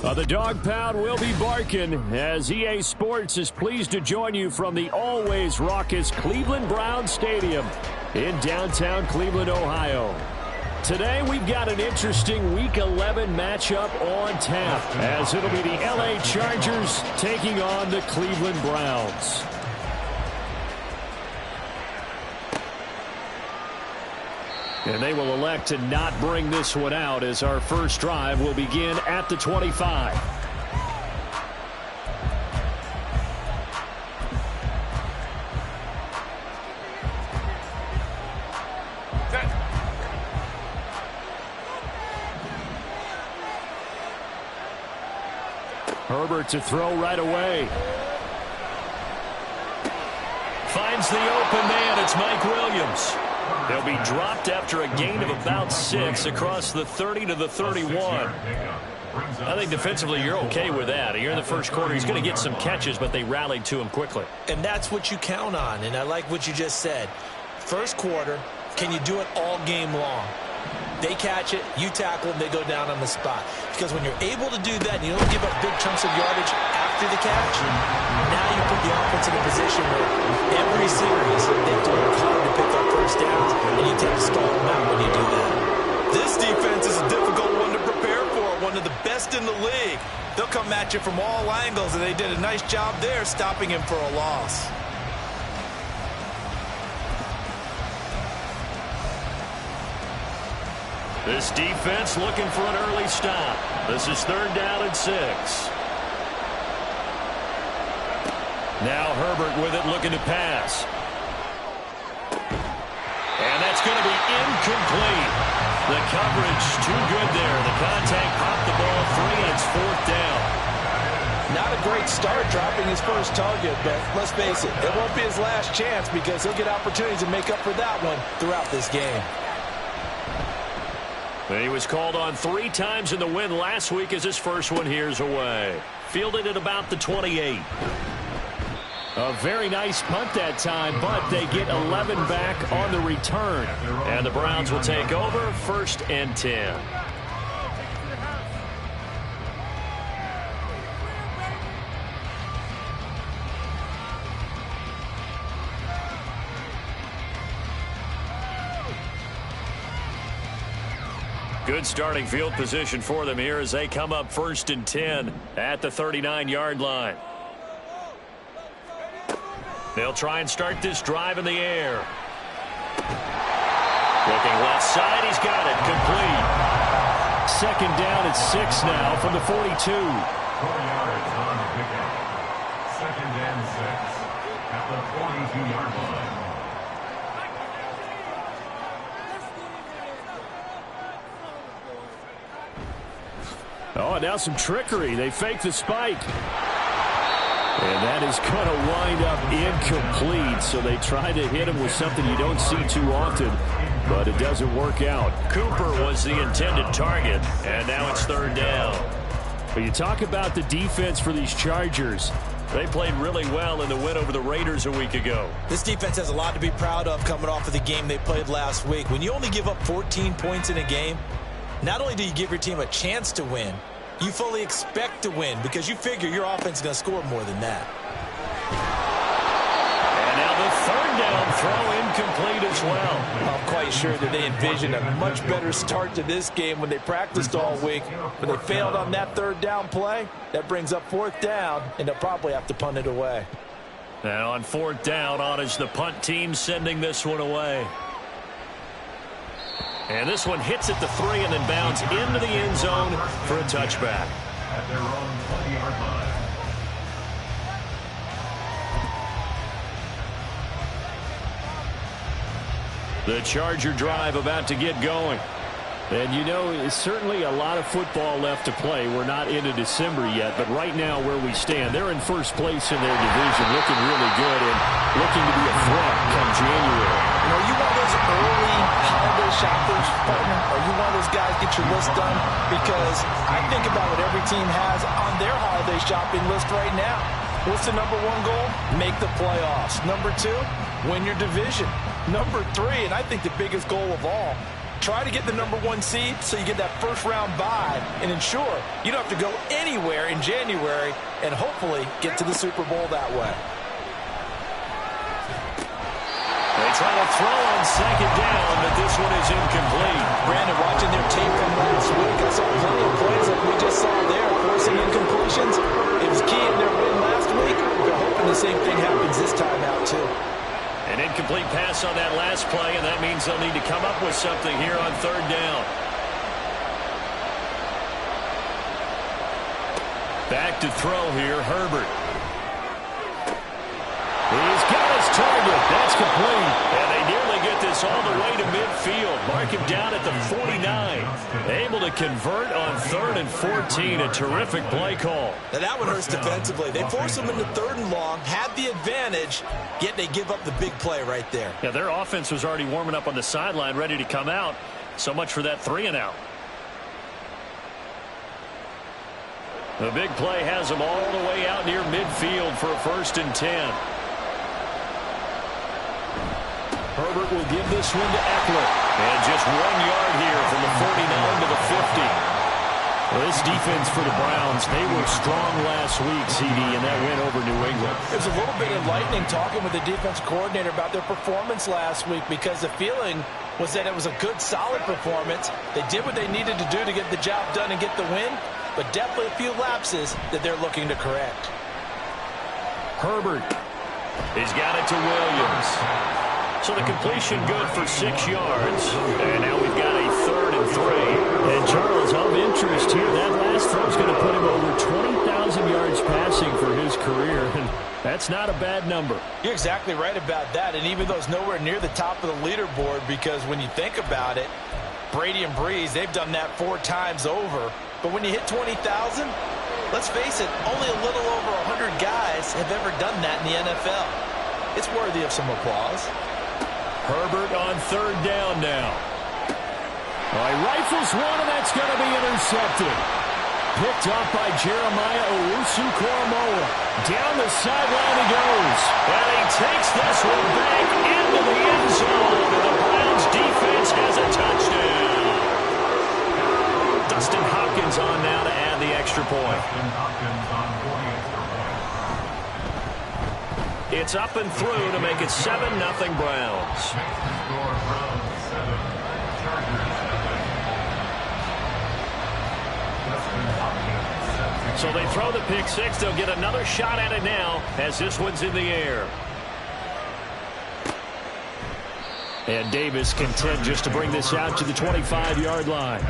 The dog pound will be barking as EA Sports is pleased to join you from the always raucous Cleveland Browns Stadium in downtown Cleveland, Ohio. Today we've got an interesting Week 11 matchup on tap as it'll be the LA Chargers taking on the Cleveland Browns. And they will elect to not bring this one out as our first drive will begin at the 25. Herbert to throw right away. Finds the open man. It's Mike Williams. They'll be dropped after a gain of about 6 across the 30 to the 31. I think defensively you're okay with that. You're in the first quarter. He's going to get some catches, but they rallied to him quickly. And that's what you count on, and I like what you just said. First quarter, can you do it all game long? They catch it, you tackle them, they go down on the spot. Because when you're able to do that and you don't give up big chunks of yardage after the catch, now you put the offense in a position where every series they have to work hard to pick up first downs, and you tend to stall them out when you do that. This defense is a difficult one to prepare for, one of the best in the league. They'll come at you from all angles, and they did a nice job there stopping him for a loss. This defense looking for an early stop. This is 3rd down and 6. Now Herbert with it looking to pass. And that's going to be incomplete. The coverage too good there. The contact popped the ball free, and it's 4th down. Not a great start dropping his first target, but let's face it, it won't be his last chance because he'll get opportunities to make up for that one throughout this game. He was called on 3 times in the win last week as his first one here's away. Fielded at about the 28. A very nice punt that time, but they get 11 back on the return. And the Browns will take over 1st and 10. Good starting field position for them here as they come up 1st and 10 at the 39-yard line. They'll try and start this drive in the air. Looking left side, he's got it, complete. 2nd down and 6 now from the 42. 4 yards on the pickup. 2nd and 6 at the 42-yard line. Oh, now some trickery. They fake the spike. And that is going to wind up incomplete. So they try to hit him with something you don't see too often, but it doesn't work out. Cooper was the intended target, and now it's 3rd down. But you talk about the defense for these Chargers. They played really well in the win over the Raiders a week ago. This defense has a lot to be proud of coming off of the game they played last week. When you only give up 14 points in a game, not only do you give your team a chance to win, you fully expect to win because you figure your offense is going to score more than that. And now the 3rd down throw incomplete as well. I'm quite sure that they envisioned a much better start to this game when they practiced all week. But they failed on that 3rd down play. That brings up 4th down, and they'll probably have to punt it away. And on 4th down, on is the punt team sending this one away. And this one hits at the 3 and then bounds into the end zone for a touchback. At their own 20-yard line. The Charger drive about to get going. And you know, it's certainly a lot of football left to play. We're not into December yet, but right now where we stand, they're in first place in their division, looking really good and looking to be a threat come January. You know, you one of those early holiday shoppers, partner? Are you one of those guys get your list done? Because I think about what every team has on their holiday shopping list right now. What's the number 1 goal? Make the playoffs. Number 2, win your division. Number 3, and I think the biggest goal of all, Try to get the #1 seed so you get that first-round bye and ensure you don't have to go anywhere in January and hopefully get to the Super Bowl that way. They try to throw on second down, but this one is incomplete. Brandon, watching their tape from last week, I saw plenty of plays like we just saw there, forcing incompletions. It was key in their win last week. They're hoping the same thing happens this time out, too. An incomplete pass on that last play, and that means they'll need to come up with something here on third down. Back to throw here, Herbert. He's got his target. That's complete. And they nearly get this all the way to midfield. Mark him down at the 49. Able to convert on 3rd and 14. A terrific play call. Now that one hurts defensively. They force them into 3rd and long, had the advantage, yet they give up the big play right there. Yeah, their offense was already warming up on the sideline, ready to come out. So much for that 3 and out. The big play has them all the way out near midfield for a 1st and 10. Herbert will give this one to Eckler. And just 1 yard here from the 49 to the 50. Well, this defense for the Browns, they were strong last week, CD, and that win over New England. It was a little bit enlightening talking with the defense coordinator about their performance last week because the feeling was that it was a good, solid performance. They did what they needed to do to get the job done and get the win, but definitely a few lapses that they're looking to correct. Herbert. He's got it to Williams. So the completion good for 6 yards. And now we've got a 3rd and 3. And Charles, of interest here, that last throw's going to put him over 20,000 yards passing for his career. And that's not a bad number. You're exactly right about that. And even though it's nowhere near the top of the leaderboard, because when you think about it, Brady and Breeze, they've done that 4 times over. But when you hit 20,000, let's face it, only a little over 100 guys have ever done that in the NFL. It's worthy of some applause. Herbert on 3rd down now. Well, he rifles one, and that's going to be intercepted. Picked off by Jeremiah Owusu-Koramoah. Down the sideline he goes. And he takes this one back into the end zone. And the Browns defense has a touchdown. Dustin Hopkins on now to add the extra point. It's up and through to make it 7-0 Browns. So they throw the pick six. They'll get another shot at it now as this one's in the air. And Davis content just to bring this out to the 25-yard line.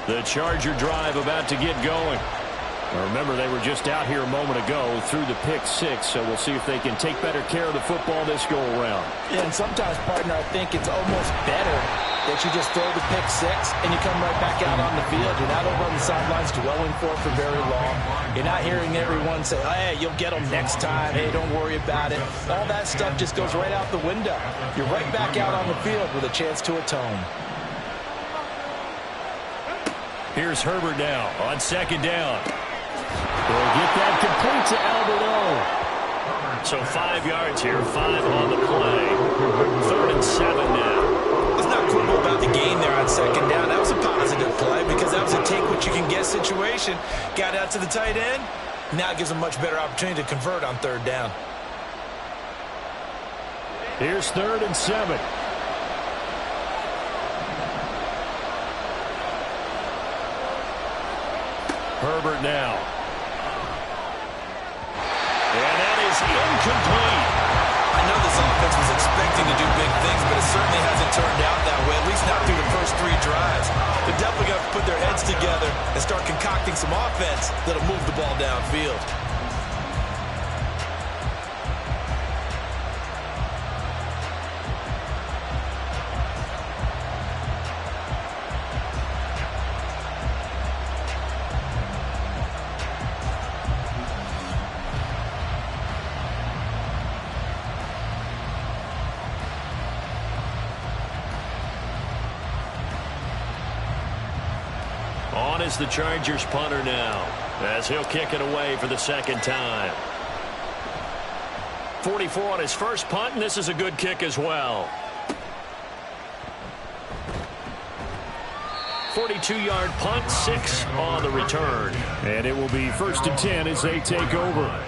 The Charger drive about to get going. Now remember, they were just out here a moment ago through the pick six, so we'll see if they can take better care of the football this go-around. Yeah, and sometimes, partner, I think it's almost better that you just throw the pick six and you come right back out on the field. You're not over on the sidelines dwelling for very long. You're not hearing everyone say, hey, you'll get them next time. Hey, don't worry about it. All that stuff just goes right out the window. You're right back out on the field with a chance to atone. Here's Herbert now on 2nd down. They'll get that complete to Albert O. So 5 yards here, 5 on the play. 3rd and 7 now. Let's not quibble about the gain there on 2nd down. That was a positive play because that was a take-what-you-can-get situation. Got out to the tight end. Now it gives them a much better opportunity to convert on 3rd down. Here's 3rd and 7. Herbert now. And that is incomplete. I know this offense was expecting to do big things, but it certainly hasn't turned out that way, at least not through the first 3 drives. They're definitely going to put their heads together and start concocting some offense that'll move the ball downfield. On is the Chargers punter now. as he'll kick it away for the second time. 44 on his first punt, and this is a good kick as well. 42-yard punt, 6 on the return. And it will be 1st and 10 as they take over.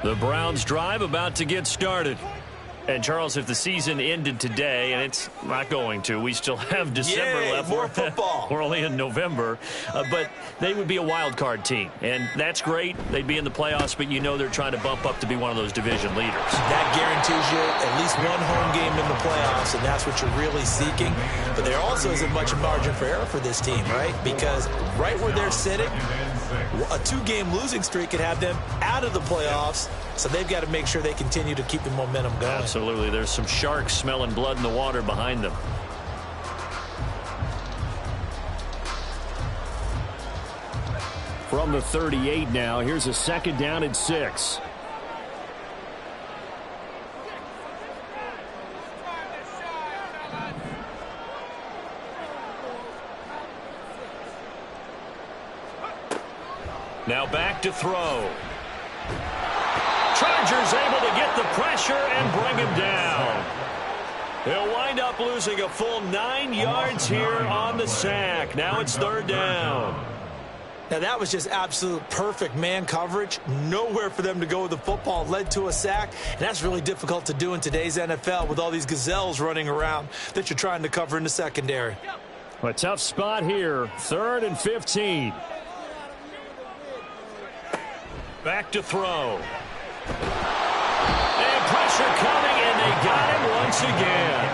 The Browns drive about to get started. And, Charles, if the season ended today, and it's not going to, we still have December left. More football. We're only in November. But they would be a wild card team. And that's great. They'd be in the playoffs, but you know they're trying to bump up to be one of those division leaders. That guarantees you at least one home game in the playoffs, and that's what you're really seeking. But there also isn't much margin for error for this team, right? Because right where they're sitting, a 2-game losing streak could have them out of the playoffs, so they've got to make sure they continue to keep the momentum going. Absolutely. There's some sharks smelling blood in the water behind them. From the 38 now, here's a 2nd down and 6. Now back to throw. Chargers able to get the pressure and bring him down. He'll wind up losing a full 9 yards here on the sack. Now it's 3rd down. Now that was just absolute perfect man coverage. Nowhere for them to go with the football. Led to a sack, and that's really difficult to do in today's NFL with all these gazelles running around that you're trying to cover in the secondary. A tough spot here. 3rd and 15. Back to throw. And pressure coming, and they got him once again.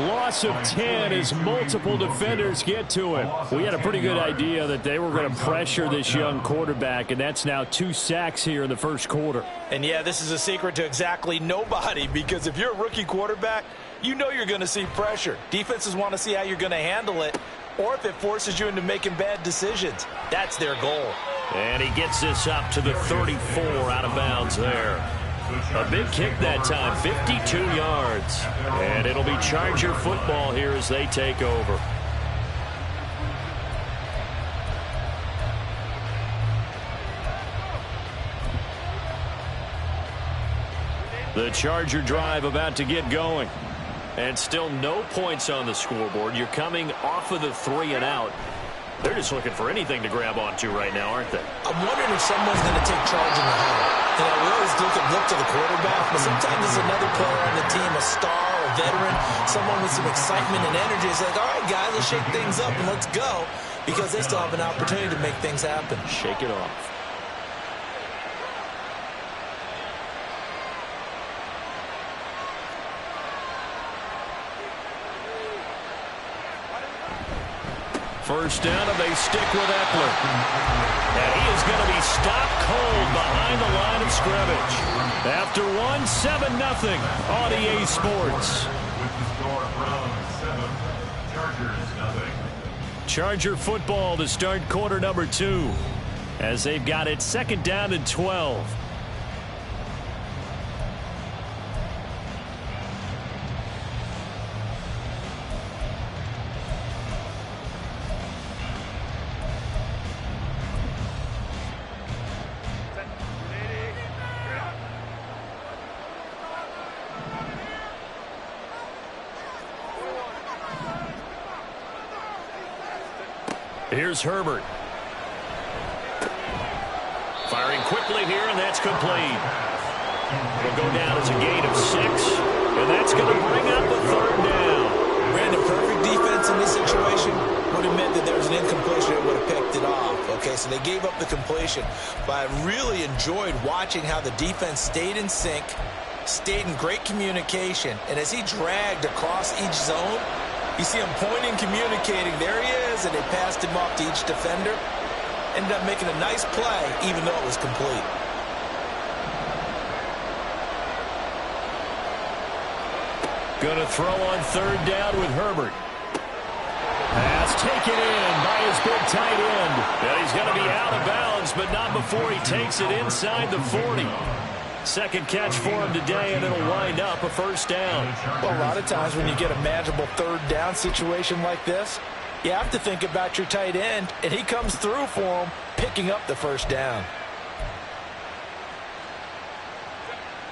Loss of 10 as multiple defenders get to him. We had a pretty good idea that they were going to pressure this young quarterback, and that's now 2 sacks here in the first quarter. And, yeah, this is a secret to exactly nobody, because if you're a rookie quarterback, you know you're going to see pressure. Defenses want to see how you're going to handle it, or if it forces you into making bad decisions. That's their goal. And he gets this up to the 34 out of bounds there. A big kick that time, 52 yards. And it'll be Charger football here as they take over. The Charger drive about to get going. And still no points on the scoreboard. You're coming off of the 3 and out. They're just looking for anything to grab onto right now, aren't they? I'm wondering if someone's going to take charge in the huddle. You know, we always look to the quarterback, but sometimes there's another player on the team, a star, a veteran, someone with some excitement and energy. It's like, all right, guys, let's shake things up and let's go, because they still have an opportunity to make things happen. Shake it off. First down, and they stick with Eckler. And he is going to be stopped cold behind the line of scrimmage. After 7-0 on EA Sports. Charger football to start quarter number 2. As they've got it 2nd down and 12. Here's Herbert. Firing quickly here, and that's complete. It'll go down as a gain of 6, and that's going to bring up a 3rd down. Brandon, perfect defense in this situation would have meant that there was an incompletion that would have picked it off. Okay, so they gave up the completion, but I really enjoyed watching how the defense stayed in sync, stayed in great communication, and as he dragged across each zone, you see him pointing, communicating. There he is, and they passed him off to each defender. ended up making a nice play, even though it was complete. Going to throw on third down with Herbert. Pass taken in by his big tight end. And he's going to be out of bounds, but not before he takes it inside the 40. Second catch for him today, and it'll wind up a first down. Well, a lot of times when you get a manageable third down situation like this, you have to think about your tight end, and he comes through for him, picking up the first down.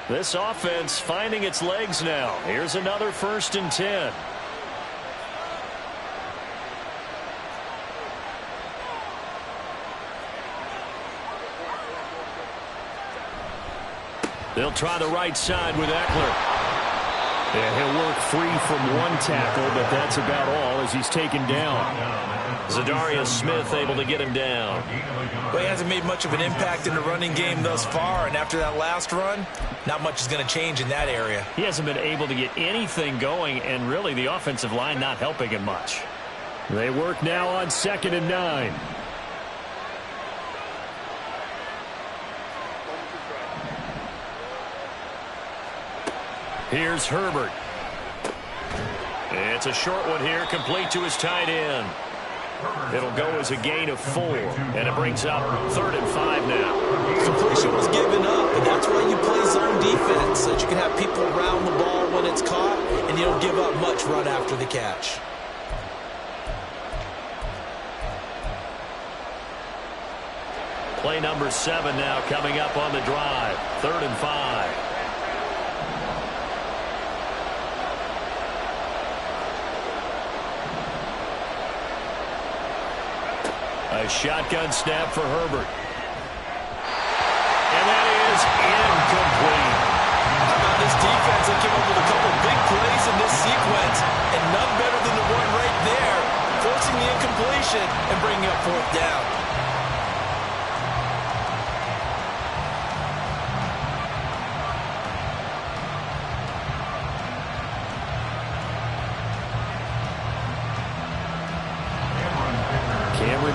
This offense finding its legs now. Here's another 1st and 10. They'll try the right side with Eckler. And he'll work free from one tackle, but that's about all as he's taken down. Zadarius Smith able to get him down. Well, he hasn't made much of an impact in the running game thus far, and after that last run, not much is going to change in that area. He hasn't been able to get anything going, and really the offensive line not helping him much. They work now on 2nd and 9. Here's Herbert. It's a short one here, complete to his tight end. It'll go as a gain of 4, and it brings up 3rd and 5 now. Completion was given up, and that's why you play zone defense, so that you can have people around the ball when it's caught, and you don't give up much run after the catch. Play number 7 now coming up on the drive. 3rd and 5. A shotgun snap for Herbert. And that is incomplete. How about this defense that came up with a couple big plays in this sequence, and none better than the one right there, forcing the incompletion and bringing up 4th down.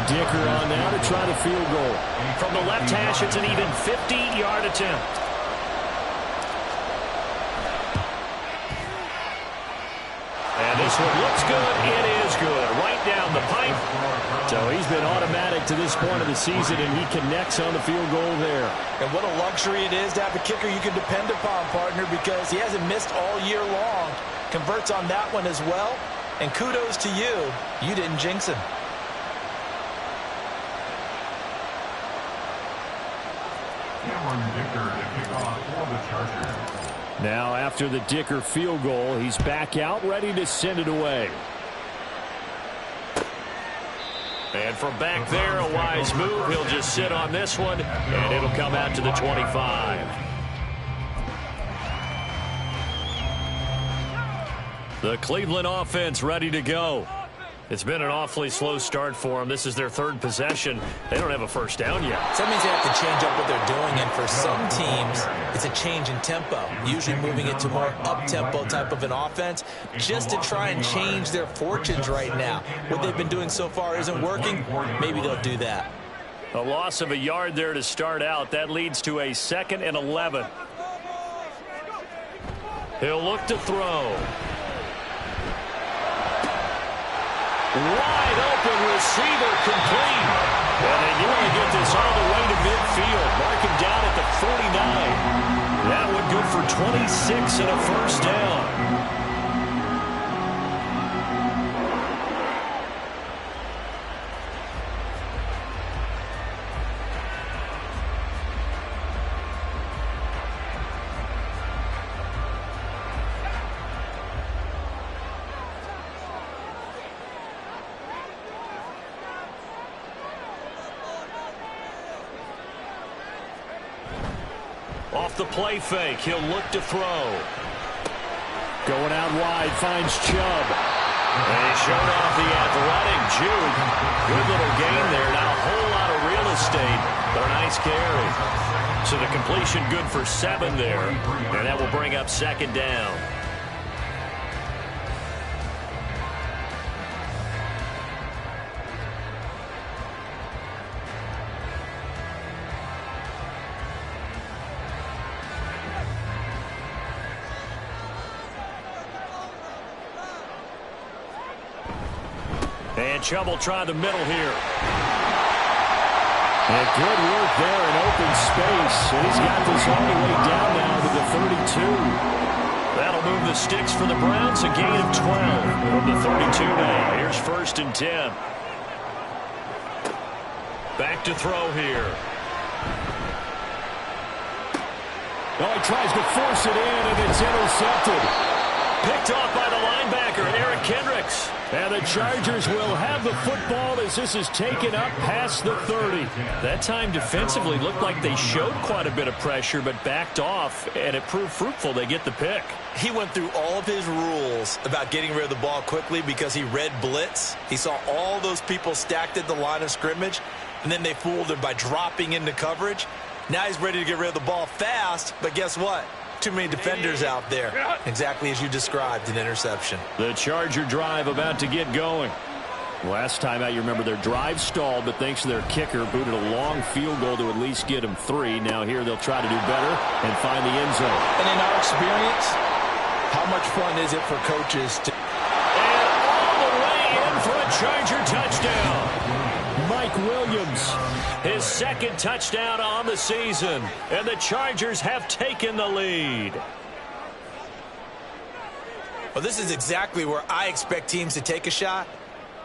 Dicker on now to try the field goal. From the left hash, it's an even 50-yard attempt. And this one looks good. It is good. Right down the pipe. So he's been automatic to this point of the season, and he connects on the field goal there. And what a luxury it is to have a kicker you can depend upon, partner, because he hasn't missed all year long. Converts on that one as well. And kudos to you. You didn't jinx him. Now after the Dicker field goal, he's back out ready to send it away. And from back there, a wise move. He'll just sit on this one, and it'll come out to the 25. The Cleveland offense ready to go. It's been an awfully slow start for them. This is their 3rd possession. They don't have a first down yet. So that means they have to change up what they're doing, and for some teams, it's a change in tempo, usually moving it to more up-tempo type of an offense, just to try and change their fortunes right now. What they've been doing so far isn't working. Maybe they'll do that. A loss of a yard there to start out. That leads to a 2nd and 11. He'll look to throw. Wide open receiver complete. And they nearly get this all the way to midfield. Mark him down at the 49. That one good for 26 and a first down. Off the play fake, he'll look to throw. Going out wide, finds Chubb. And he showed off the athletic juke. Good little gain there. Not a whole lot of real estate, but a nice carry. So the completion good for 7 there. And that will bring up 2nd down. And Chubb will try the middle here. And good work there in open space. And he's got this all the way down now to the 32. That'll move the sticks for the Browns. A gain of 12 from the 32 now. Here's 1st and 10. Back to throw here. Oh, he tries to force it in, and it's intercepted. Picked off by the linebacker, Eric Kendricks. And the Chargers will have the football as this is taken up past the 30. That time defensively looked like they showed quite a bit of pressure but backed off, and it proved fruitful. They get the pick. He went through all of his rules about getting rid of the ball quickly because he read blitz. He saw all those people stacked at the line of scrimmage, and then they fooled him by dropping into coverage. Now he's ready to get rid of the ball fast, but guess what? Too many defenders out there. Exactly as you described, an interception. The Charger drive about to get going. Last time out, you remember their drive stalled, but thanks to their kicker, booted a long field goal to at least get them 3. Now here they'll try to do better and find the end zone. And in our experience, how much fun is it for coaches to... And all the way in for a Charger touchdown. Mike Williams. His 2nd touchdown on the season. And the Chargers have taken the lead. Well, this is exactly where I expect teams to take a shot.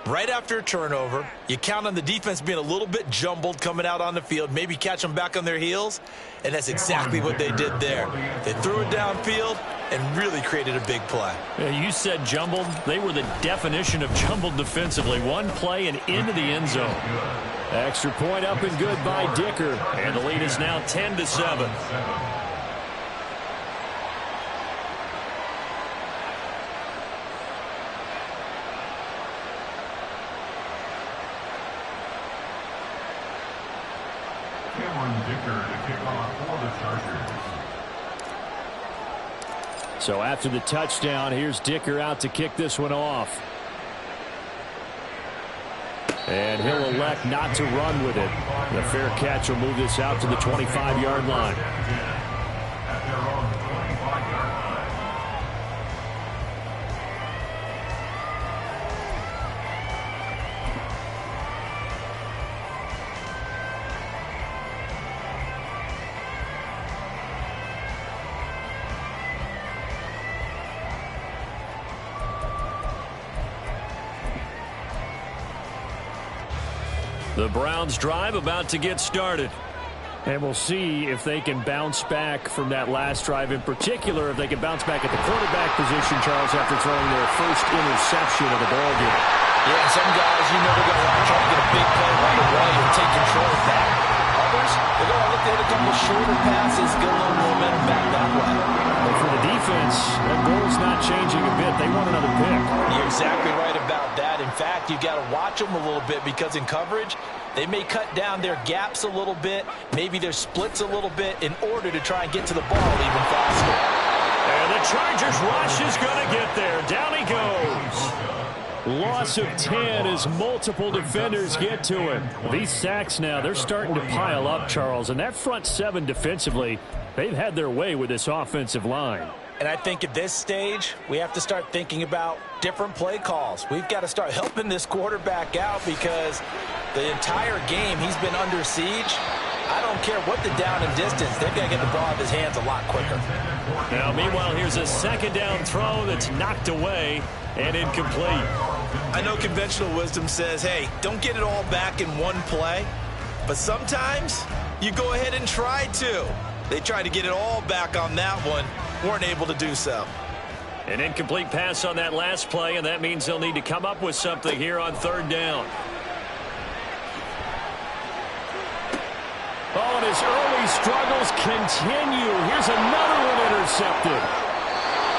Right after a turnover, you count on the defense being a little bit jumbled coming out on the field, maybe catch them back on their heels, and that's exactly what they did there. They threw it downfield and really created a big play. Yeah, you said jumbled. They were the definition of jumbled defensively. One play and into the end zone. Extra point up and good by Dicker. And the lead is now 10-7. So after the touchdown, here's Dicker out to kick this one off. And he'll elect not to run with it. The fair catch will move this out to the 25-yard line. The Browns drive about to get started. And we'll see if they can bounce back from that last drive, in particular, if they can bounce back at the quarterback position, Charles, after throwing their first interception of the ballgame. Yeah, some guys, you know they're going to want to try to get a big play right away and take control of that. Others, they're going to look to hit a couple shorter passes, get a little momentum back that way. But for the defense, that goal's not changing a bit. They want another pick. You're exactly right about that. In fact, you've got to watch them a little bit because in coverage, they may cut down their gaps a little bit, maybe their splits a little bit in order to try and get to the ball even faster. And the Chargers rush is going to get there. Down he goes. Loss of 10 as multiple defenders get to him. These sacks now, they're starting to pile up, Charles. And that front 7 defensively, they've had their way with this offensive line. And I think at this stage, we have to start thinking about different play calls. We've got to start helping this quarterback out because the entire game he's been under siege. I don't care what the down and distance. They've got to get the ball out of his hands a lot quicker. Now, meanwhile, here's a 2nd down throw that's knocked away and incomplete. I know conventional wisdom says, hey, don't get it all back in one play. But sometimes you go ahead and try to. They tried to get it all back on that one. Weren't able to do so. An incomplete pass on that last play, and that means they'll need to come up with something here on 3rd down. Oh, and his early struggles continue. Here's another one intercepted.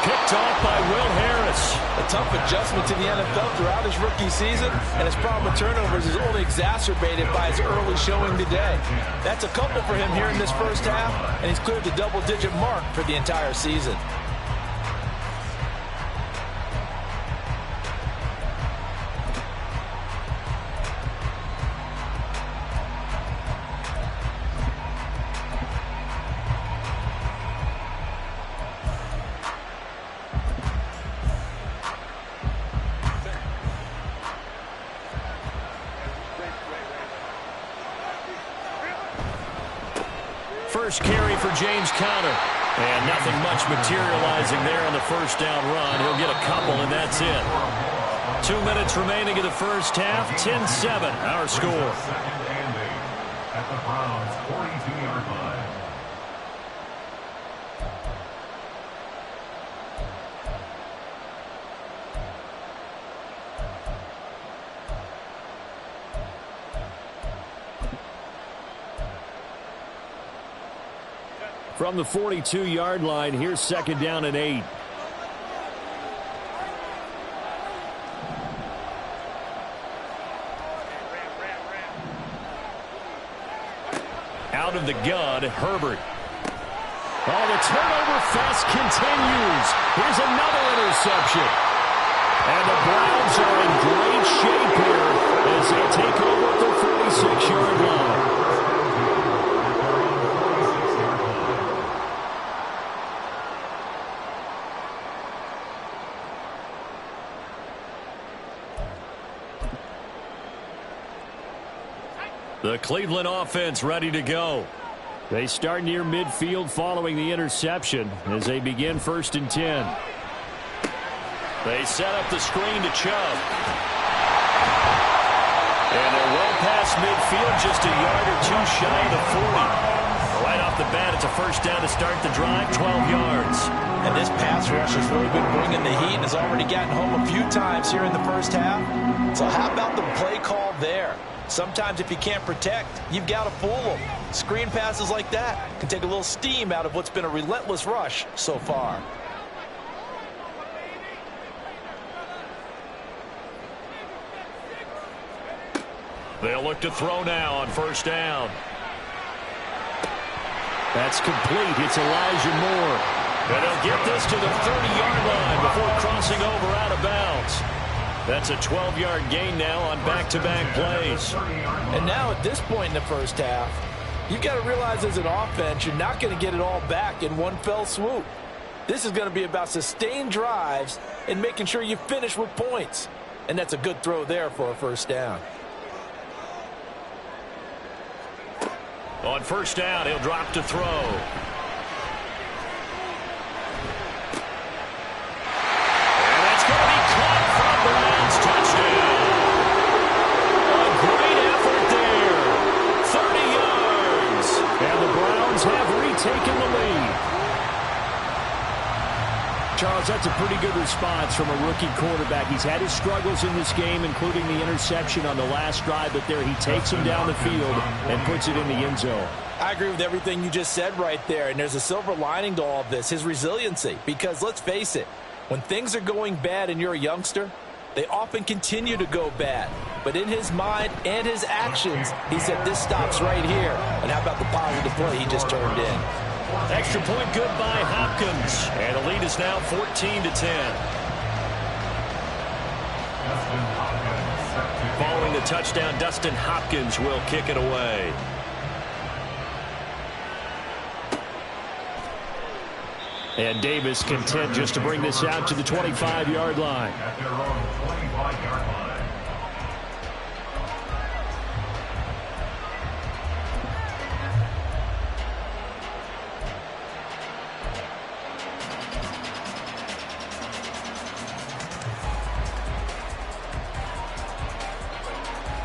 Picked off by Will Harris. A tough adjustment to the NFL throughout his rookie season, and his problem with turnovers is only exacerbated by his early showing today. That's a couple for him here in this first half, and he's cleared the double-digit mark for the entire season. first carry for James Conner. And nothing much materializing there on the first down run. He'll get a couple, and that's it. 2 minutes remaining in the first half. 10-7, our score. Second and 8 at the Browns' 42-yard line. From the 42-yard line, here's second down and 8. Out of the gun, Herbert. Oh, the turnover fest continues. Here's another interception. And the Browns are in great shape here as they take over at the 46-yard line. The Cleveland offense ready to go. They start near midfield following the interception as they begin 1st and 10. They set up the screen to Chubb. And they're well past midfield, just a yard or two shy of the 40. Right off the bat, it's a first down to start the drive, 12 yards. And this pass rush has really been bringing the heat and has already gotten home a few times here in the first half. So how about the play call there? Sometimes if you can't protect, you've got to fool them. Screen passes like that can take a little steam out of what's been a relentless rush so far. They'll look to throw now on first down. That's complete. It's Elijah Moore. And they'll get this to the 30-yard line before crossing over out of bounds. That's a 12-yard gain now on back-to-back plays. And now at this point in the first half, you've got to realize as an offense, you're not going to get it all back in one fell swoop. This is going to be about sustained drives and making sure you finish with points. And that's a good throw there for a first down. On first down, he'll drop to throw. Touchdown. A great effort there. 30 yards. And the Browns have retaken the lead. Charles, that's a pretty good response from a rookie quarterback. He's had his struggles in this game, including the interception on the last drive, but there he takes him down the field and puts it in the end zone. I agree with everything you just said right there, and there's a silver lining to all of this, his resiliency. Because let's face it, when things are going bad and you're a youngster, they often continue to go bad. But in his mind and his actions, he said this stops right here. And how about the positive play he just turned in? Extra point good by Hopkins. And the lead is now 14-10. Following the touchdown, Dustin Hopkins will kick it away. And Davis content just to bring this out to the 25-yard line. At their own 25-yard line.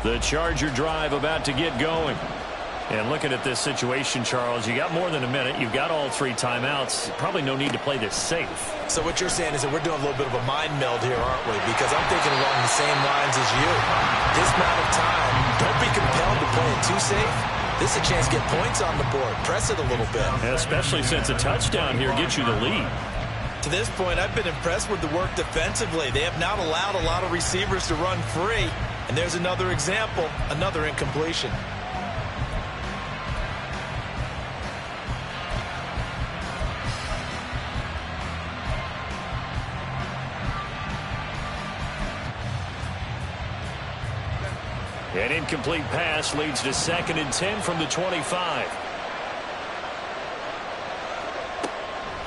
The Charger drive about to get going. And looking at this situation, Charles, you got more than a minute. You've got all 3 timeouts. Probably no need to play this safe. So what you're saying is that we're doing a little bit of a mind meld here, aren't we? Because I'm thinking along the same lines as you. This amount of time, don't be compelled to play it too safe. This is a chance to get points on the board. Press it a little bit. And especially since a touchdown here gets you the lead. To this point, I've been impressed with the work defensively. They have not allowed a lot of receivers to run free. And there's another example, another incompletion. An incomplete pass leads to 2nd and 10 from the 25.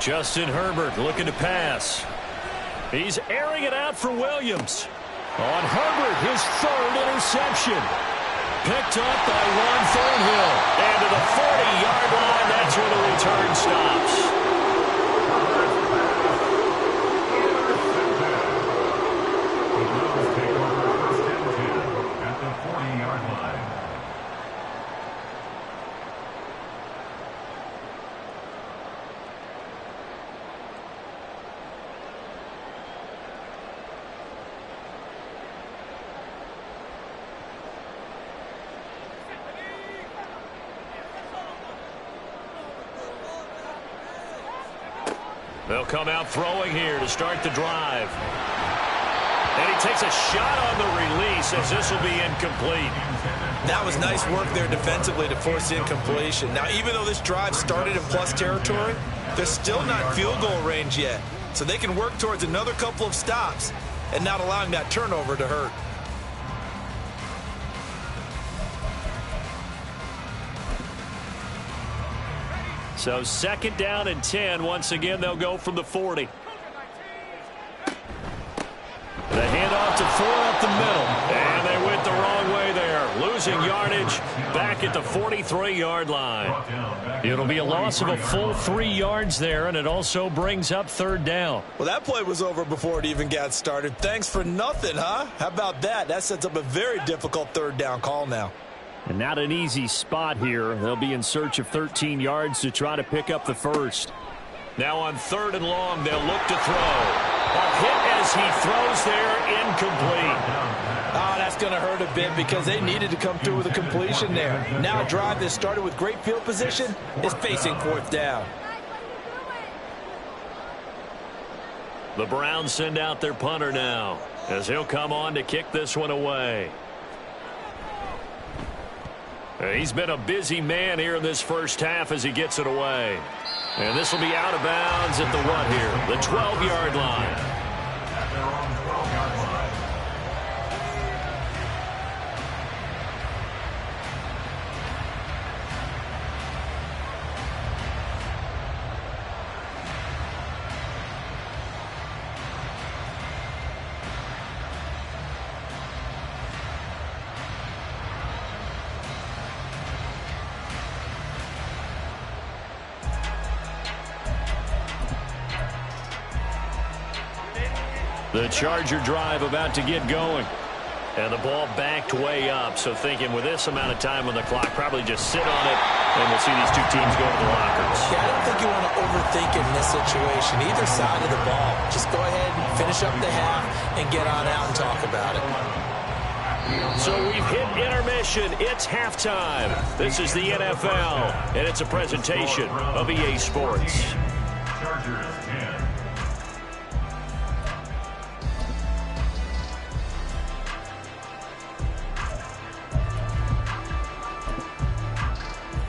Justin Herbert looking to pass. He's airing it out for Williams. On Herbert, his 3rd interception. picked up by Juan Thornhill. And to the 40-yard line, that's where the return stops. They'll come out throwing here to start the drive. And he takes a shot on the release as this will be incomplete. That was nice work there defensively to force the incompletion. Now, even though this drive started in plus territory, they're still not field goal range yet. So they can work towards another couple of stops and not allowing that turnover to hurt. So 2nd down and 10. Once again, they'll go from the 40. The handoff to Ford up the middle. And they went the wrong way there. Losing yardage back at the 43-yard line. It'll be a loss of a full 3 yards there, and it also brings up 3rd down. Well, that play was over before it even got started. Thanks for nothing, huh? How about that? That sets up a very difficult 3rd down call now. And not an easy spot here. They'll be in search of 13 yards to try to pick up the first. Now on 3rd and long, they'll look to throw. A hit as he throws there, incomplete. Oh, that's going to hurt a bit because they needed to come through with a completion there. Now a drive that started with great field position is facing 4th down. The Browns send out their punter now as he'll come on to kick this one away. He's been a busy man here in this first half as he gets it away. And this will be out of bounds at the what here? The 12-yard line. The Charger drive about to get going. And the ball backed way up. So thinking with this amount of time on the clock, probably just sit on it, and we'll see these two teams go to the lockers. Yeah, I don't think you want to overthink in this situation. Either side of the ball. Just go ahead and finish up the half and get on out and talk about it. So we've hit intermission. It's halftime. This is the NFL, and it's a presentation of EA Sports. Chargers 10.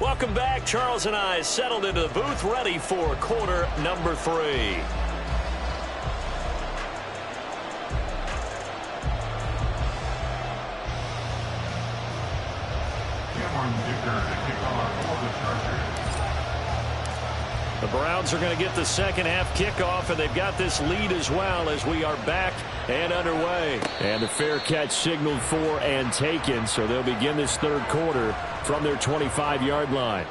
Welcome back. Charles and I settled into the booth, ready for quarter number 3. The Browns are going to get the second half kickoff, and they've got this lead as well as we are back and underway. And the fair catch signaled for and taken, so they'll begin this third quarter from their 25-yard line.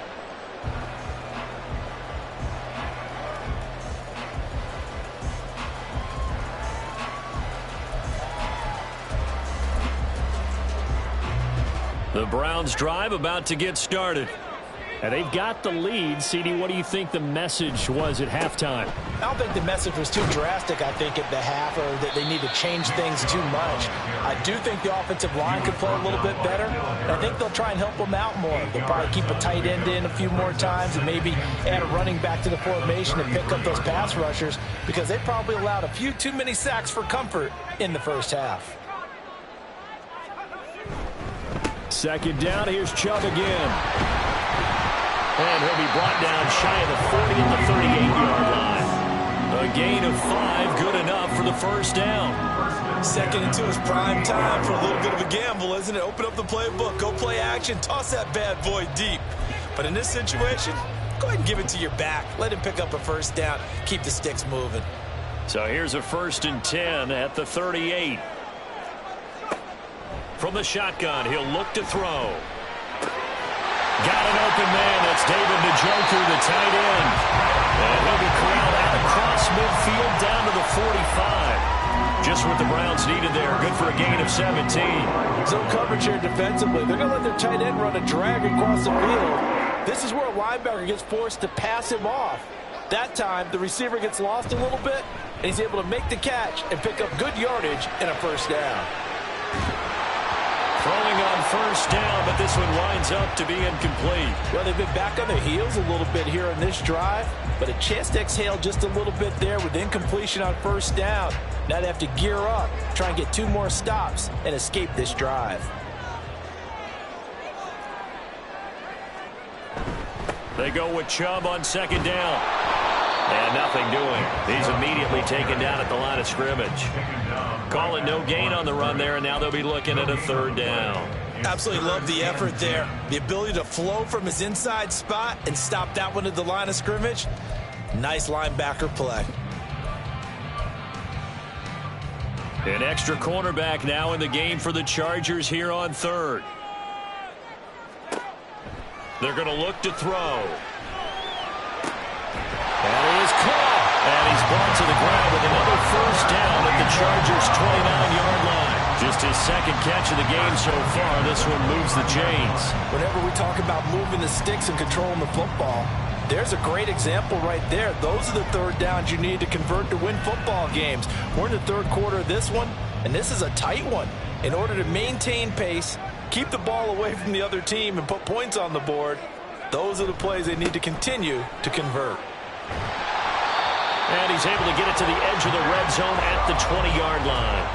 The Browns drive about to get started. And they've got the lead. CD, what do you think the message was at halftime? I don't think the message was too drastic, I think, at the half, or that they need to change things too much. I do think the offensive line could play a little bit better. And I think they'll try and help them out more. They'll probably keep a tight end in a few more times and maybe add a running back to the formation and pick up those pass rushers because they probably allowed a few too many sacks for comfort in the first half. Second down, here's Chubb again. And he'll be brought down shy of the 40 at the 38-yard line. A gain of 5, good enough for the first down. 2nd and 2 is prime time for a little bit of a gamble, isn't it? Open up the playbook, go play action, toss that bad boy deep. But in this situation, go ahead and give it to your back. Let him pick up a first down, keep the sticks moving. So here's a 1st and 10 at the 38. From the shotgun, he'll look to throw. Got an open man. That's David Njoku, the tight end. And he'll be corralled out across midfield down to the 45. Just what the Browns needed there. Good for a gain of 17. Zone coverage here defensively. They're going to let their tight end run a drag across the field. This is where a linebacker gets forced to pass him off. That time, the receiver gets lost a little bit, and he's able to make the catch and pick up good yardage and a first down. Throwing on first down, but this one winds up to be incomplete. Well, they've been back on their heels a little bit here on this drive, but a chance to exhale just a little bit there with incompletion on first down. Now they have to gear up, try and get 2 more stops, and escape this drive. They go with Chubb on second down. And nothing doing. He's immediately taken down at the line of scrimmage. Calling no gain on the run there, and now they'll be looking at a third down. Absolutely love the effort there. The ability to flow from his inside spot and stop that one at the line of scrimmage. Nice linebacker play. An extra cornerback now in the game for the Chargers here on third. They're going to look to throw. And he is caught. And he's brought to the ground with another first down at the Chargers' 29-yard line. Just his second catch of the game so far. This one moves the chains. Whenever we talk about moving the sticks and controlling the football, there's a great example right there. Those are the third downs you need to convert to win football games. We're in the third quarter of this one, and this is a tight one. In order to maintain pace, keep the ball away from the other team, and put points on the board, those are the plays they need to continue to convert. And he's able to get it to the edge of the red zone at the 20-yard line.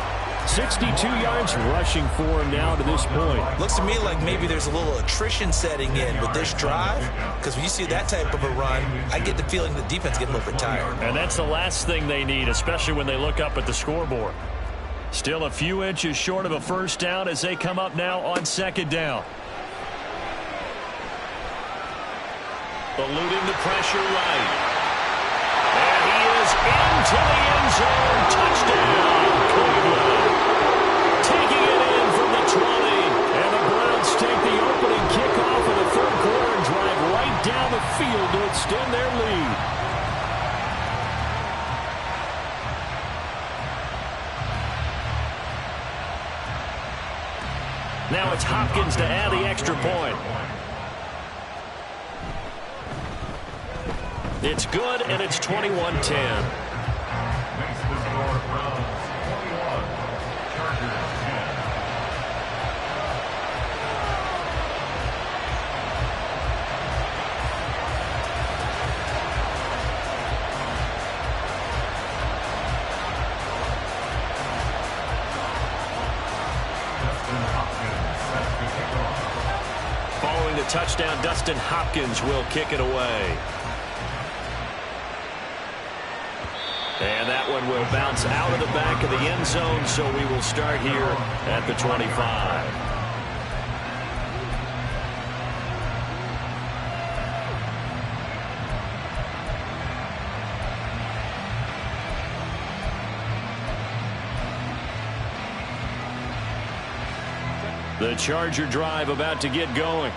62 yards rushing for him now to this point. Looks to me like maybe there's a little attrition setting in with this drive, because when you see that type of a run, I get the feeling the defense getting a little bit tired. And that's the last thing they need, especially when they look up at the scoreboard. Still a few inches short of a first down as they come up now on second down. Eluding the pressure right. And he is into the end zone. Touchdown, Cleveland. Taking it in from the 20. And the Browns take the opening kickoff of the third quarter and drive right down the field to extend their lead. Now it's Hopkins to add the extra point. It's good, and it's 21-10. Makes the score Browns 21, Chargers 10. Dustin Hopkins set to kick off. Following the touchdown, Dustin Hopkins will kick it away. And that one will bounce out of the back of the end zone, so we will start here at the 25. The Charger drive about to get going.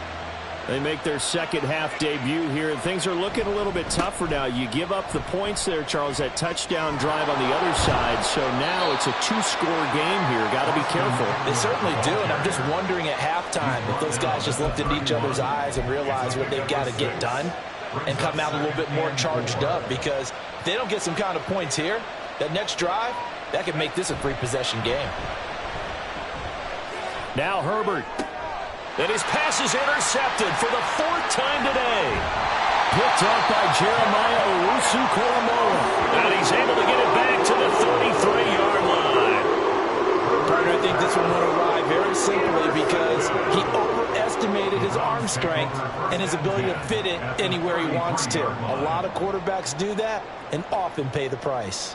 They make their second half debut here, and things are looking a little bit tougher now. You give up the points there, Charles, that touchdown drive on the other side. So now it's a 2-score game here. Got to be careful. They certainly do, and I'm just wondering at halftime if those guys just looked into each other's eyes and realized what they've got to get done and come out a little bit more charged up, because if they don't get some kind of points here, that next drive, that could make this a 3-possession game. Now Herbert. And his pass is intercepted for the 4th time today. Picked up by Jeremiah Owusu-Koramoah. And he's able to get it back to the 33-yard line. Partner, I think this one went awry very simply because he overestimated his arm strength and his ability to fit it anywhere he wants to. A lot of quarterbacks do that and often pay the price.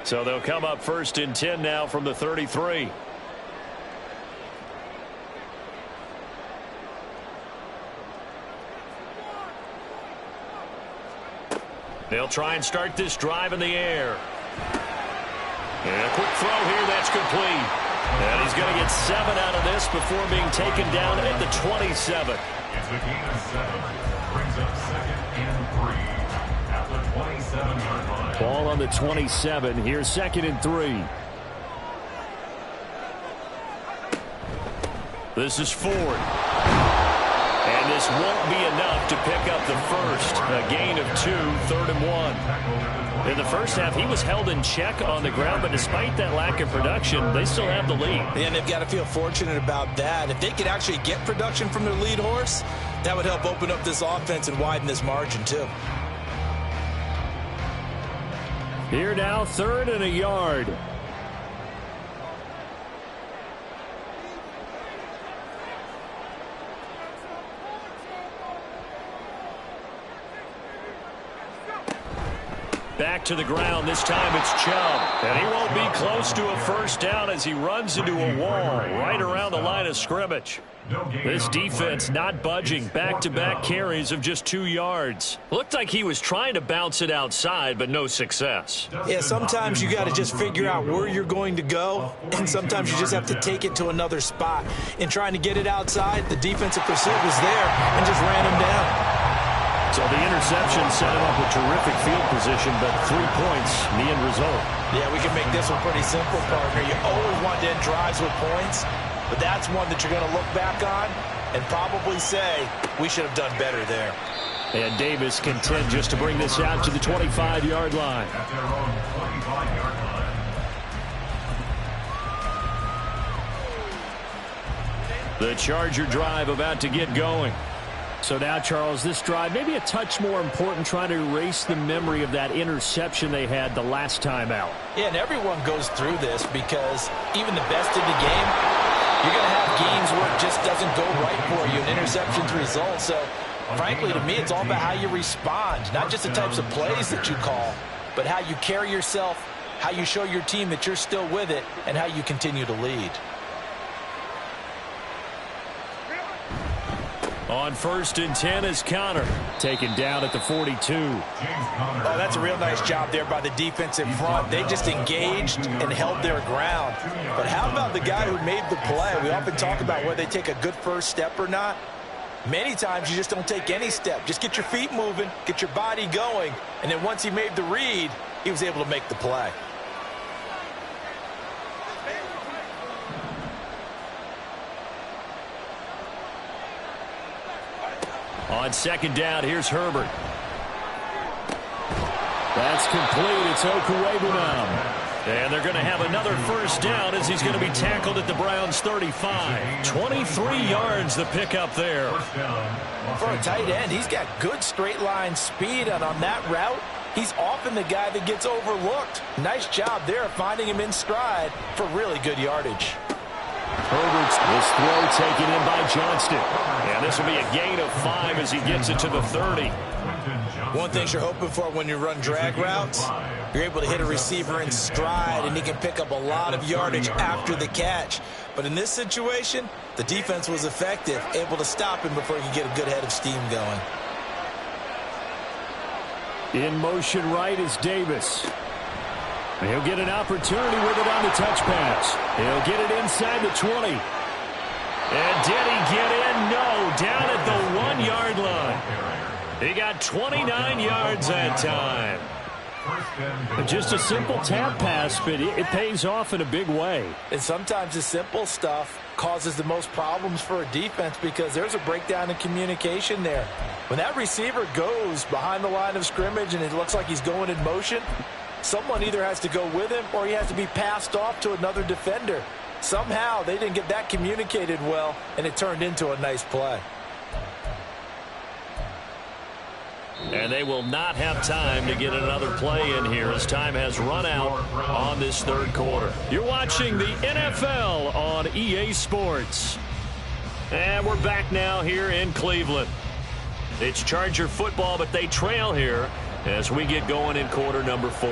So they'll come up 1st and 10 now from the 33. They'll try and start this drive in the air. And a quick throw here, that's complete. And he's going to get 7 out of this before being taken down at the 27. It's a gain of 7. Brings up 2nd and 3 at the 27-yard line. Ball on the 27. Here's 2nd and 3. This is Ford. And this won't be enough to pick up the first. A gain of 2, 3rd and 1. In the first half, he was held in check on the ground, but despite that lack of production, they still have the lead. And they've got to feel fortunate about that. If they could actually get production from their lead horse, that would help open up this offense and widen this margin, too. Here now, 3rd and a yard. Back to the ground. This time it's Chubb. And he won't be close to a first down as he runs into a wall right around the line of scrimmage. This defense not budging. Back-to-back carries of just 2 yards. Looked like he was trying to bounce it outside, but no success. Yeah, sometimes you got to just figure out where you're going to go, and sometimes you just have to take it to another spot. In trying to get it outside, the defensive pursuit was there and just ran him down. So the interception set him up with terrific field position, but 3 points, the end result. Yeah, we can make this one pretty simple, partner. You always want to end drives with points, but that's one that you're going to look back on and probably say, we should have done better there. And Davis content just to bring this out to the 25-yard line. At their own 25-yard line. The Charger drive about to get going. So now, Charles, this drive maybe a touch more important, trying to erase the memory of that interception they had the last time out. Yeah, and everyone goes through this because even the best in the game, you're going to have games where it just doesn't go right for you, and interceptions result. So, frankly, to me, it's all about how you respond, not just the types of plays that you call, but how you carry yourself, how you show your team that you're still with it, and how you continue to lead. On 1st and 10 is Connor, taken down at the 42. Oh, that's a real nice job there by the defensive front. They just engaged and held their ground. But how about the guy who made the play? We often talk about whether they take a good first step or not. Many times you just don't take any step. Just get your feet moving, get your body going, and then once he made the read, he was able to make the play. On 2nd down, here's Herbert. That's complete. It's Okuwebunam. And they're going to have another first down as he's going to be tackled at the Browns' 35. 23 yards the pickup there. For a tight end, he's got good straight-line speed, and on that route, he's often the guy that gets overlooked. Nice job there of finding him in stride for really good yardage. Herbert's this throw taken in by Johnston. And this will be a gain of 5 as he gets it to the 30. One thing you're hoping for when you run drag routes, you're able to hit a receiver in stride, and he can pick up a lot of yardage after the catch. But in this situation, the defense was effective, able to stop him before he could get a good head of steam going. In motion right is Davis. He'll get an opportunity with it on the touch pass. He'll get it inside the 20. And did he get in? No, down at the 1-yard line. He got 29 yards that time. Just a simple tap pass, but it pays off in a big way. And sometimes the simple stuff causes the most problems for a defense because there's a breakdown in communication there. When that receiver goes behind the line of scrimmage and it looks like he's going in motion, someone either has to go with him or he has to be passed off to another defender. Somehow they didn't get that communicated well, and it turned into a nice play. And they will not have time to get another play in here as time has run out on this 3rd quarter. You're watching the NFL on EA Sports. And we're back now here in Cleveland. It's Charger football, but they trail here as we get going in quarter number 4.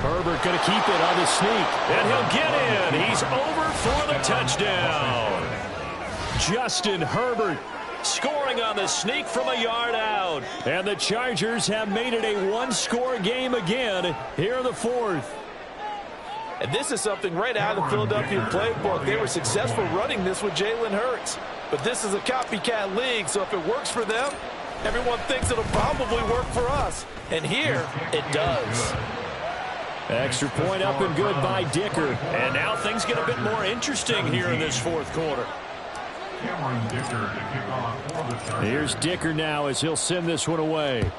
Herbert going to keep it on the sneak. And he'll get in. He's over for the touchdown. Justin Herbert Scoring on the sneak from a yard out. And the Chargers have made it a one-score game again here in the fourth. And this is something right out of the Philadelphia playbook. They were successful running this with Jalen Hurts. But this is a copycat league, so if it works for them, everyone thinks it'll probably work for us. And here, it does. Extra point up and good by Dicker. And now things get a bit more interesting here in this fourth quarter. Here's Dicker now as he'll send this one away.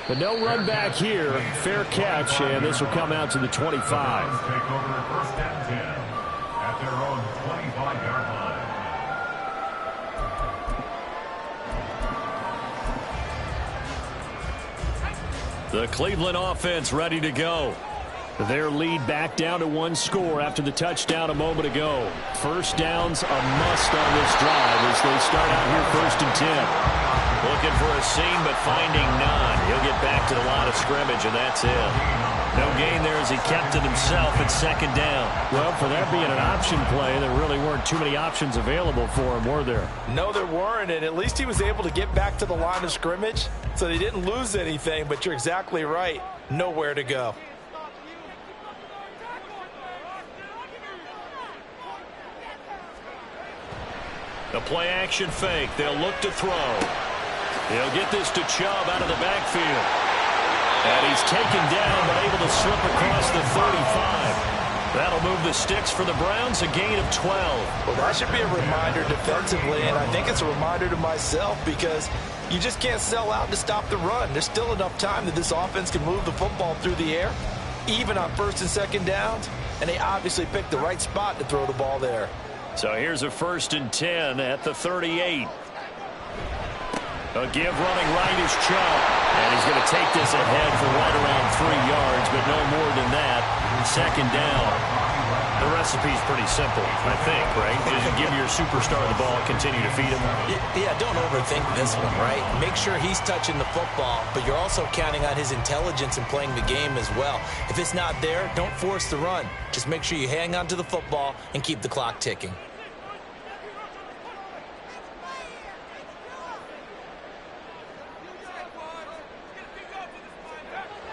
But no run back here. Fair catch, and this will come out to the 25. Take over first and 10 at their own 25-yard line. The Cleveland offense ready to go. Their lead back down to one score after the touchdown a moment ago. First down's a must on this drive as they start out here first and 10. Looking for a seam, but finding none. He'll get back to the line of scrimmage, and that's it. No gain there as he kept it himself at second down. Well, for that being an option play, there really weren't too many options available for him, were there? No, there weren't, and at least he was able to get back to the line of scrimmage, so they didn't lose anything, but you're exactly right. Nowhere to go. The play action fake. They'll look to throw. He'll get this to Chubb out of the backfield. And he's taken down but able to slip across the 35. That'll move the sticks for the Browns, a gain of 12. Well, that should be a reminder defensively, and I think it's a reminder to myself because you just can't sell out to stop the run. There's still enough time that this offense can move the football through the air, even on first and second downs, and they obviously picked the right spot to throw the ball there. So here's a first and 10 at the 38. A give running right is Chubb. And he's going to take this ahead for right around 3 yards, but no more than that. Second down. The recipe's pretty simple, I think, right? Just give your superstar the ball, continue to feed him. Yeah, don't overthink this one, right? Make sure he's touching the football, but you're also counting on his intelligence in playing the game as well. If it's not there, don't force the run. Just make sure you hang on to the football and keep the clock ticking.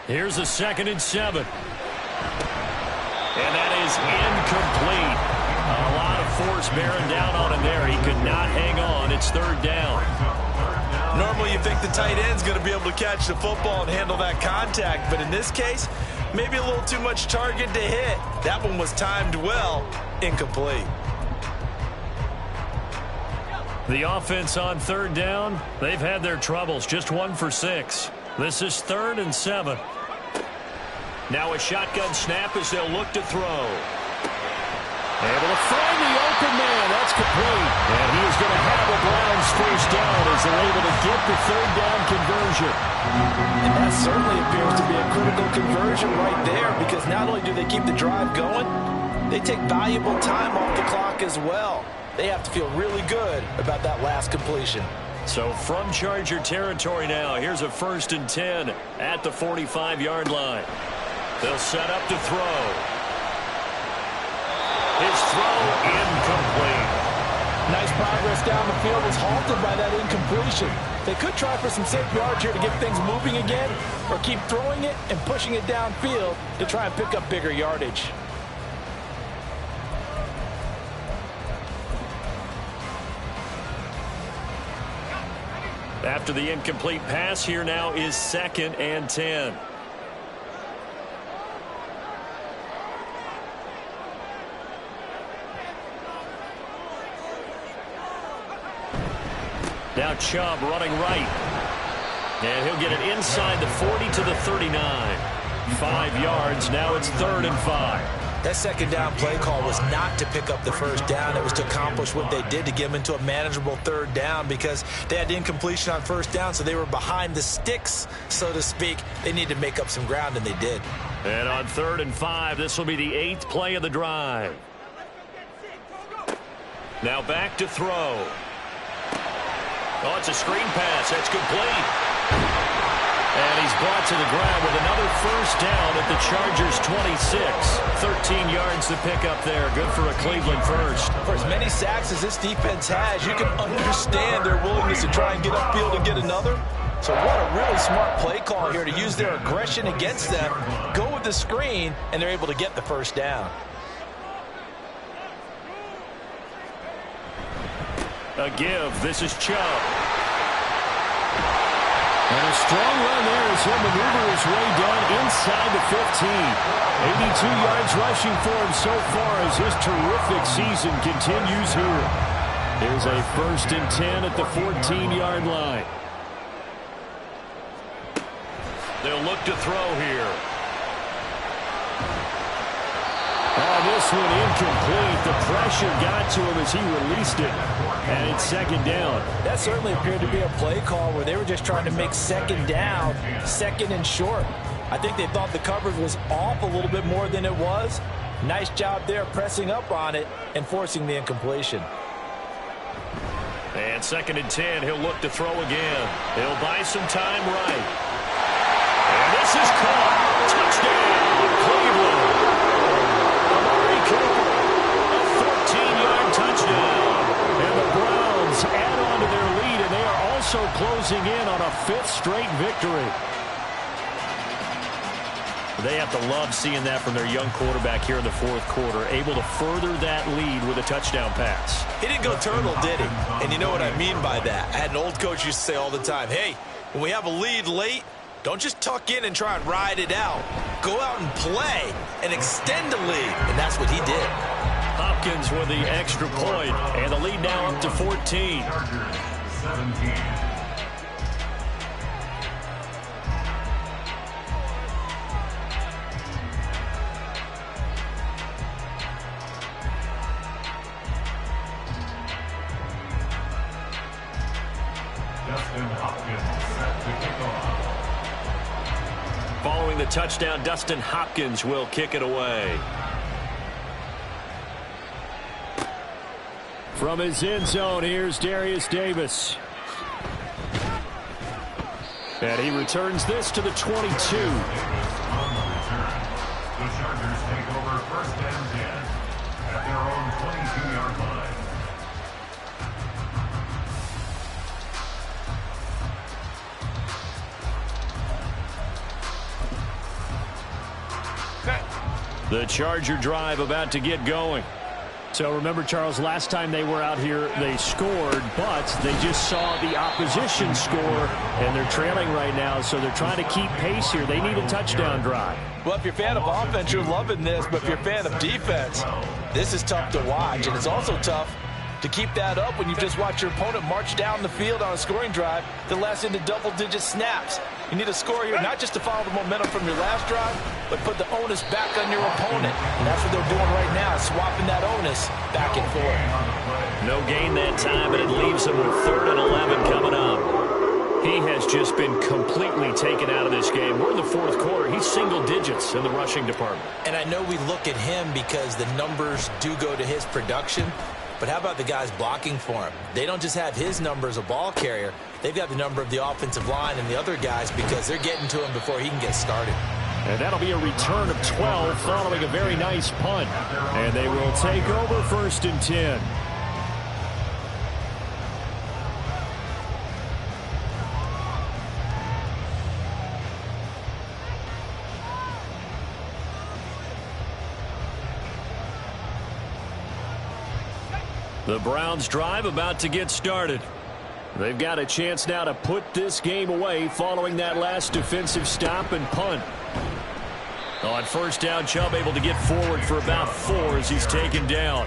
Here's a 2nd and 7. And that is incomplete. A lot of force bearing down on him there. He could not hang on. It's 3rd down. Normally you think the tight end's going to be able to catch the football and handle that contact, but in this case, maybe a little too much target to hit. That one was timed well. Incomplete. The offense on 3rd down, they've had their troubles. Just 1 for 6. This is 3rd and 7. Now a shotgun snap as they'll look to throw. Able to find the open man. That's complete. And he is going to have the Browns first down as they're able to get the 3rd down conversion. And that certainly appears to be a critical conversion right there because not only do they keep the drive going, they take valuable time off the clock as well. They have to feel really good about that last completion. So from Charger territory now, here's a 1st and 10 at the 45-yard line. They'll set up to throw. His throw incomplete. Nice progress down the field was halted by that incompletion. They could try for some safe yards here to get things moving again or keep throwing it and pushing it downfield to try and pick up bigger yardage. After the incomplete pass, here now is 2nd and 10. Now Chubb running right. And he'll get it inside the 40 to the 39. 5 yards. Now it's 3rd and 5. That second down play call was not to pick up the first down. It was to accomplish what they did to get them into a manageable 3rd down because they had incompletion on first down, so they were behind the sticks, so to speak. They needed to make up some ground, and they did. And on 3rd and 5, this will be the 8th play of the drive. Now back to throw. Oh, it's a screen pass. That's complete. And he's brought to the ground with another first down at the Chargers' 26. 13 yards to pick up there. Good for a Cleveland first. For as many sacks as this defense has, you can understand their willingness to try and get upfield and get another. So what a really smart play call here to use their aggression against them, go with the screen, and they're able to get the first down. A give. This is Chubb. And a strong run there as he'll maneuver his way down inside the 15. 82 yards rushing for him so far as his terrific season continues here. There's a 1st and 10 at the 14-yard line. They'll look to throw here. Oh, this one incomplete. The pressure got to him as he released it. And it's 2nd down. That certainly appeared to be a play call where they were just trying to make 2nd down, 2nd and short. I think they thought the coverage was off a little bit more than it was. Nice job there pressing up on it and forcing the incompletion. And 2nd and 10, he'll look to throw again. He'll buy some time right. And this is caught. Touchdown, Cleveland. Amari Cooper, a 14-yard touchdown. And the Browns add on to their lead, and they are also closing in on a 5th straight victory. They have to love seeing that from their young quarterback here in the 4th quarter, able to further that lead with a touchdown pass. He didn't go turtle, did he? And you know what I mean by that. I had an old coach used to say all the time, hey, when we have a lead late, don't just tuck in and try and ride it out. Go out and play and extend the lead. And that's what he did. Hopkins with the extra point, and the lead now up to 14. 17. Dustin Hopkins set to kick off. Following the touchdown, Dustin Hopkins will kick it away. From his end zone, here's Darius Davis. And he returns this to the 22. On the return, the Chargers take over 1st and 10 at their own 22-yard line. The Charger drive about to get going. So remember, Charles, last time they were out here, they scored, but they just saw the opposition score, and they're trailing right now, so they're trying to keep pace here. They need a touchdown drive. Well, if you're a fan of offense, you're loving this, but if you're a fan of defense, this is tough to watch, and it's also tough to keep that up when you just watch your opponent march down the field on a scoring drive that lasts into double-digit snaps. You need a score here, not just to follow the momentum from your last drive, but put the onus back on your opponent. And that's what they're doing right now, swapping that onus back and forth. No gain that time, and it leaves them with 3rd and 11 coming up. He has just been completely taken out of this game. We're in the 4th quarter. He's single digits in the rushing department. And I know we look at him because the numbers do go to his production. But how about the guys blocking for him? They don't just have his number as a ball carrier. They've got the number of the offensive line and the other guys because they're getting to him before he can get started. And that'll be a return of 12 following a very nice punt. And they will take over 1st and 10. The Browns drive about to get started. They've got a chance now to put this game away following that last defensive stop and punt. On 1st down, Chubb able to get forward for about 4 as he's taken down.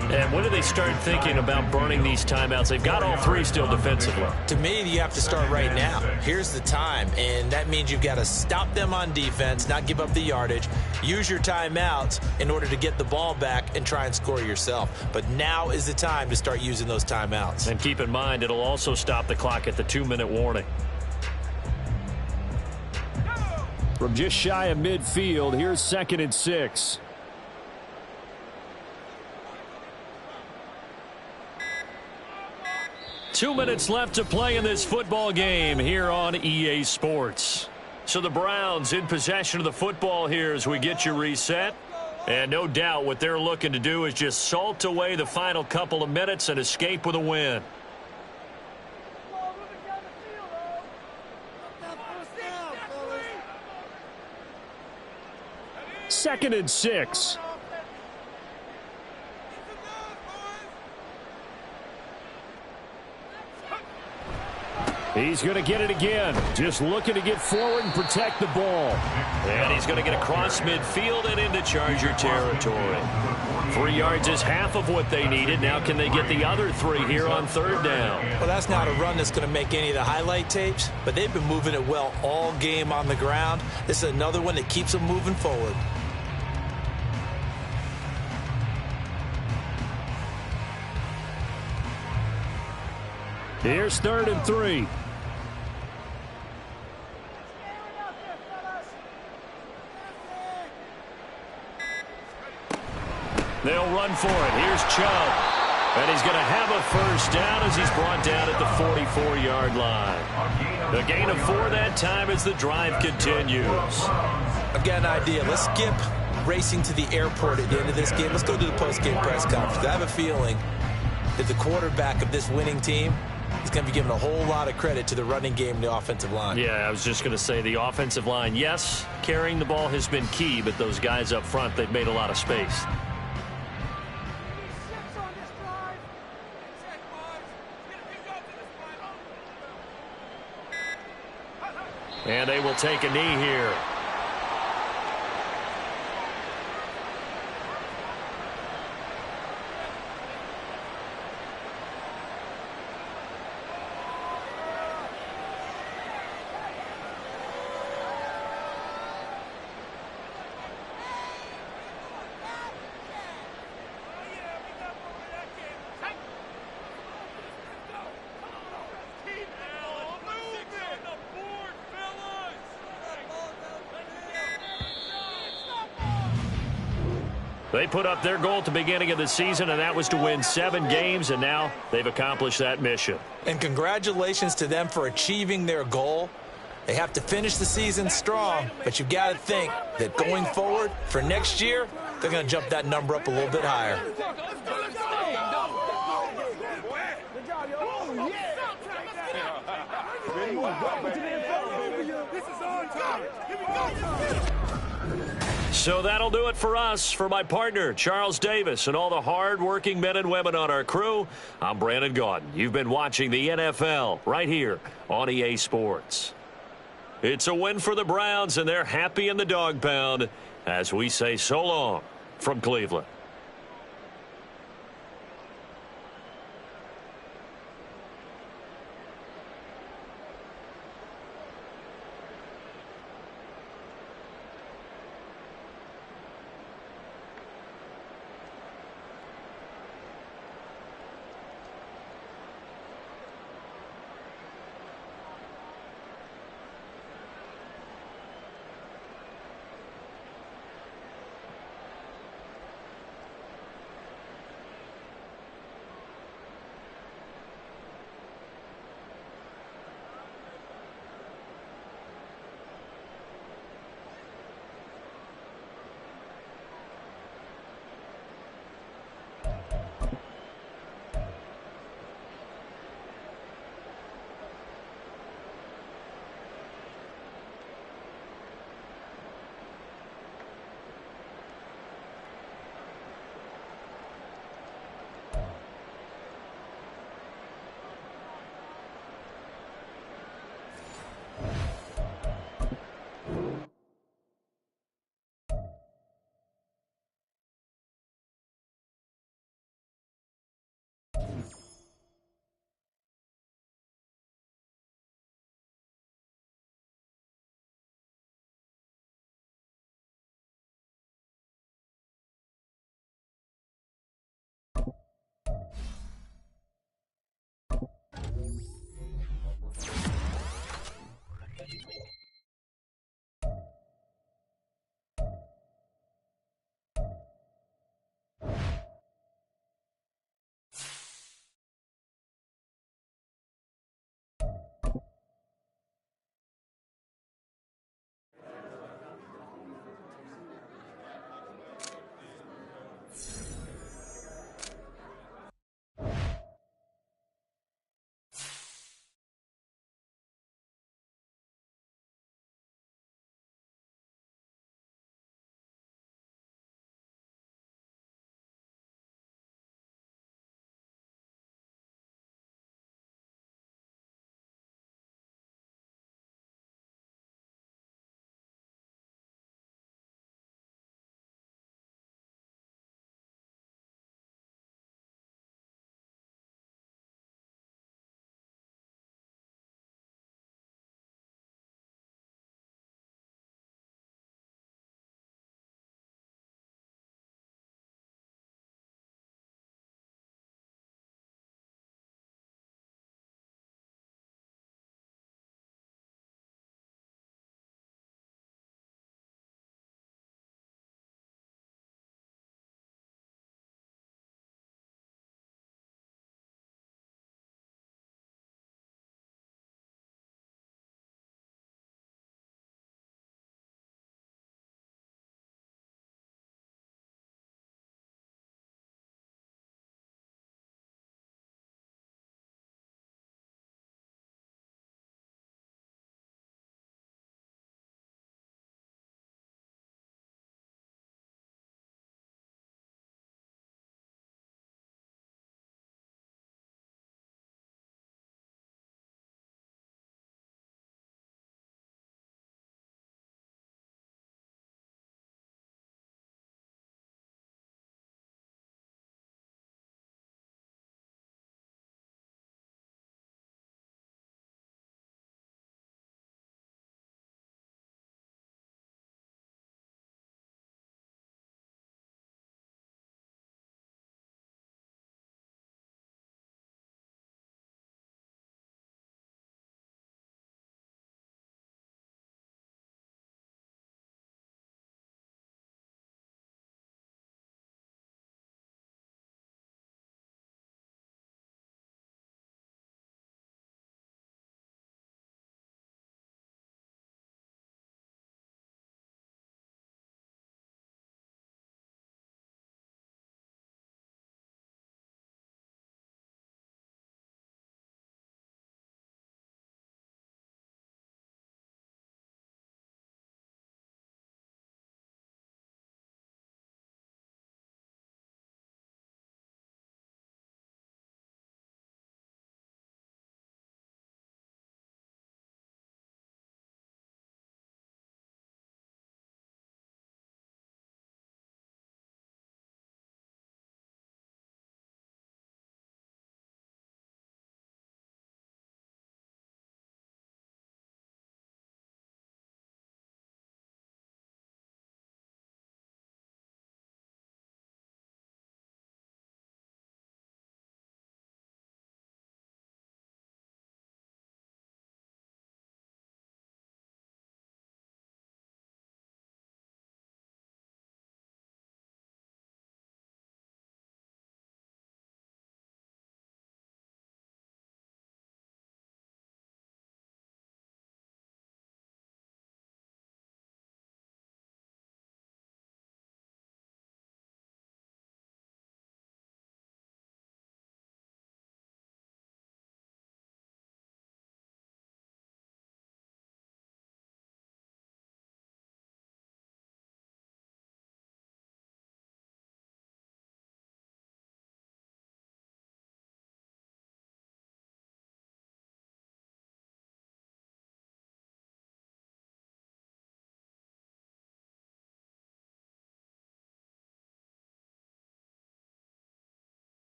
And when do they start thinking about burning these timeouts? They've got all 3 still defensively. To me, you have to start right now. Here's the time, and that means you've got to stop them on defense, not give up the yardage, use your timeouts in order to get the ball back and try and score yourself. But now is the time to start using those timeouts. And keep in mind, it'll also stop the clock at the 2-minute warning. From just shy of midfield, here's 2nd and 6. 2 minutes left to play in this football game here on EA Sports. So the Browns in possession of the football here as we get you reset. And no doubt what they're looking to do is just salt away the final couple of minutes and escape with a win. Second and 6. He's going to get it again. Just looking to get forward and protect the ball. And he's going to get across midfield and into Charger territory. 3 yards is half of what they needed. Now can they get the other 3 here on third down? Well, that's not a run that's going to make any of the highlight tapes, but they've been moving it well all game on the ground. This is another one that keeps them moving forward. Here's third and 3. They'll run for it. Here's Chubb. And he's going to have a first down as he's brought down at the 44-yard line. The gain of 4 that time as the drive continues. I've got an idea. Let's skip racing to the airport at the end of this game. Let's go to the post-game press conference. I have a feeling that the quarterback of this winning team is going to be given a whole lot of credit to the running game and the offensive line. Yeah, I was just going to say the offensive line, yes, carrying the ball has been key, but those guys up front, they've made a lot of space. And they will take a knee here. They put up their goal at the beginning of the season, and that was to win 7 games, and now they've accomplished that mission. And congratulations to them for achieving their goal. They have to finish the season strong, but you've got to think that going forward for next year, they're going to jump that number up a little bit higher. So that'll do it for us. For my partner, Charles Davis, and all the hard-working men and women on our crew, I'm Brandon Gaudin. You've been watching the NFL right here on EA Sports. It's a win for the Browns, and they're happy in the dog pound as we say so long from Cleveland.